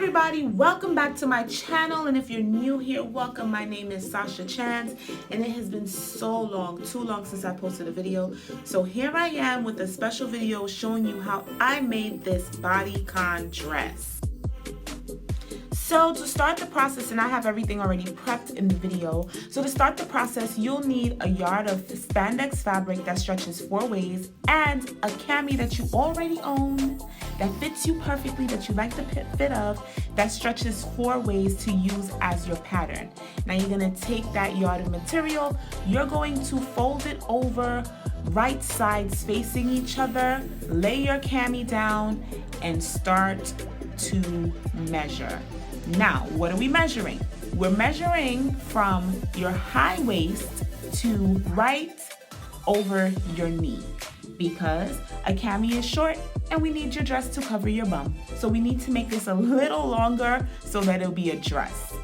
everybody, welcome back to my channel, and if you're new here, welcome. My name is Sasha Chance, and it has been so long, too long since I posted a video. So here I am with a special video showing you how I made this bodycon dress. So to start the process, and I have everything already prepped in the video, so to start the process, you'll need a yard of spandex fabric that stretches 4 ways and a cami that you already own that fits you perfectly, that you like the fit of, that stretches 4 ways to use as your pattern. Now you're going to take that yard of material, you're going to fold it over, right sides facing each other, lay your cami down, and start to measure. Now, what are we measuring? We're measuring from your high waist to right over your knee, because a cami is short and we need your dress to cover your bum. So we need to make this a little longer so that it'll be a dress.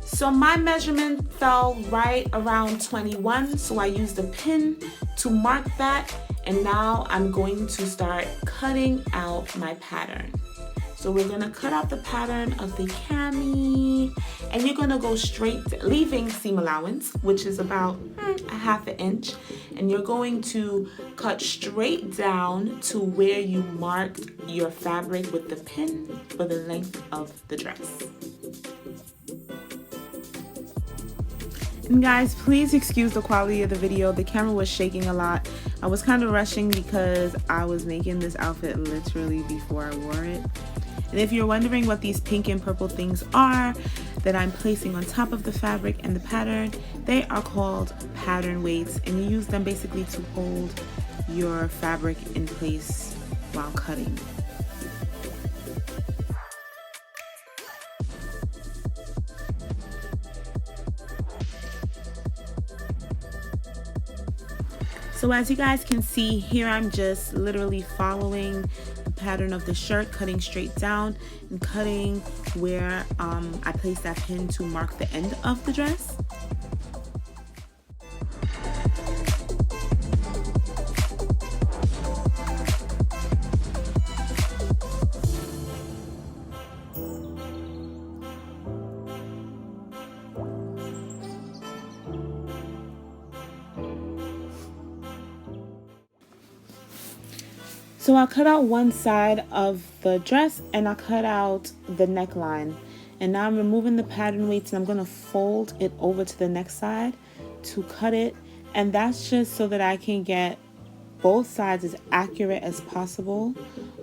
So my measurement fell right around 21, so I used a pin to mark that, and now I'm going to start cutting out my pattern. So we're gonna cut out the pattern of the cami, and you're gonna go straight, leaving seam allowance, which is about a half an inch, and you're going to cut straight down to where you marked your fabric with the pin for the length of the dress. And guys, please excuse the quality of the video. The camera was shaking a lot. I was kind of rushing because I was making this outfit literally before I wore it. And if you're wondering what these pink and purple things are that I'm placing on top of the fabric and the pattern, they are called pattern weights, and you use them basically to hold your fabric in place while cutting. So as you guys can see here, I'm just literally following the pattern of the shirt, cutting straight down and cutting where I placed that pin to mark the end of the dress. So I cut out one side of the dress and I cut out the neckline. And now I'm removing the pattern weights and I'm going to fold it over to the next side to cut it. And that's just so that I can get both sides as accurate as possible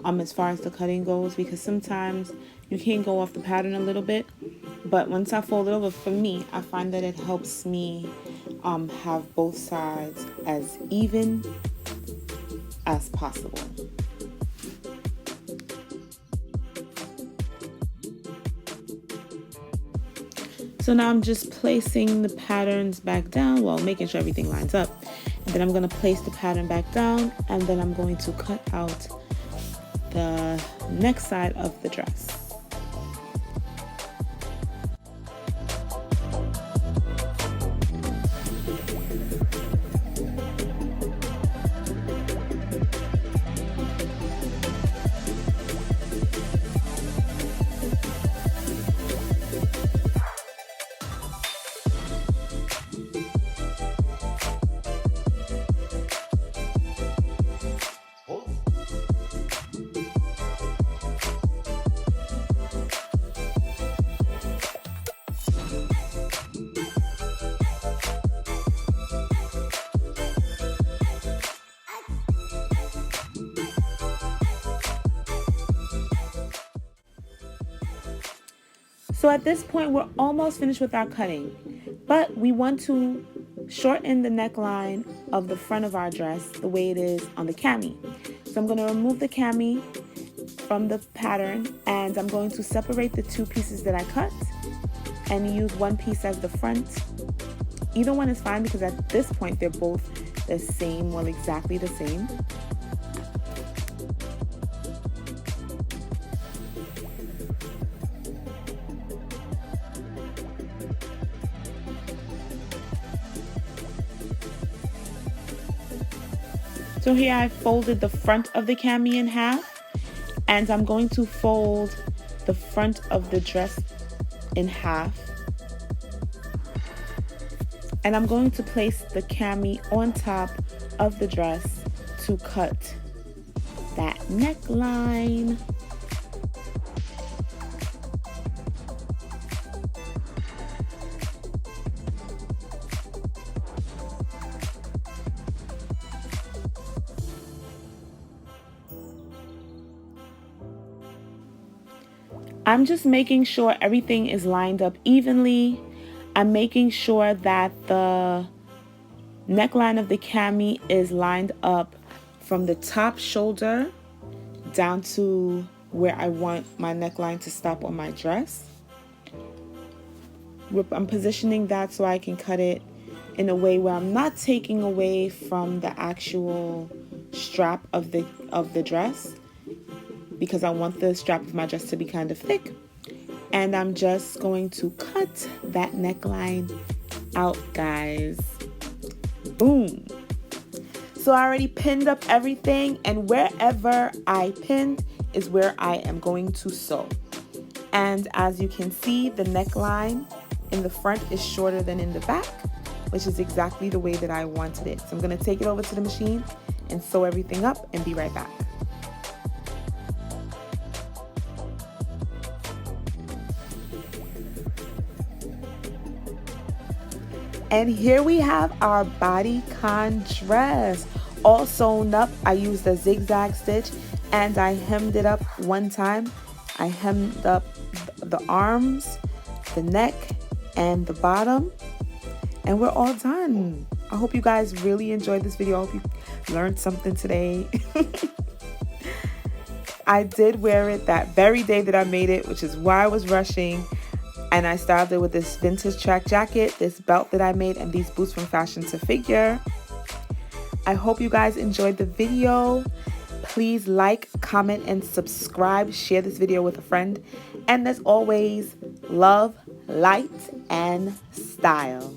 as far as the cutting goes, because sometimes you can go off the pattern a little bit. But once I fold it over, for me, I find that it helps me have both sides as even as possible. So now I'm just placing the patterns back down, well, making sure everything lines up. And then I'm going to place the pattern back down, and then I'm going to cut out the next side of the dress. So at this point, we're almost finished with our cutting, but we want to shorten the neckline of the front of our dress the way it is on the cami. So I'm going to remove the cami from the pattern, and I'm going to separate the two pieces that I cut and use one piece as the front. Either one is fine because at this point they're both the same, well, exactly the same. So here I folded the front of the cami in half, and I'm going to fold the front of the dress in half. And I'm going to place the cami on top of the dress to cut that neckline. I'm just making sure everything is lined up evenly. I'm making sure that the neckline of the cami is lined up from the top shoulder down to where I want my neckline to stop on my dress. I'm positioning that so I can cut it in a way where I'm not taking away from the actual strap of the dress, because I want the strap of my dress to be kind of thick. And I'm just going to cut that neckline out, guys. Boom. So I already pinned up everything, and wherever I pinned is where I am going to sew. And as you can see, the neckline in the front is shorter than in the back, which is exactly the way that I wanted it. So I'm going to take it over to the machine and sew everything up and be right back. And here we have our bodycon dress all sewn up. I used a zigzag stitch and I hemmed it up one time. I hemmed up the arms, the neck, and the bottom, and we're all done. I hope you guys really enjoyed this video. I hope you learned something today. I did wear it that very day that I made it, which is why I was rushing. And I styled it with this vintage track jacket, this belt that I made, and these boots from Fashion to Figure. I hope you guys enjoyed the video. Please like, comment, and subscribe. Share this video with a friend. And as always, love, light, and style.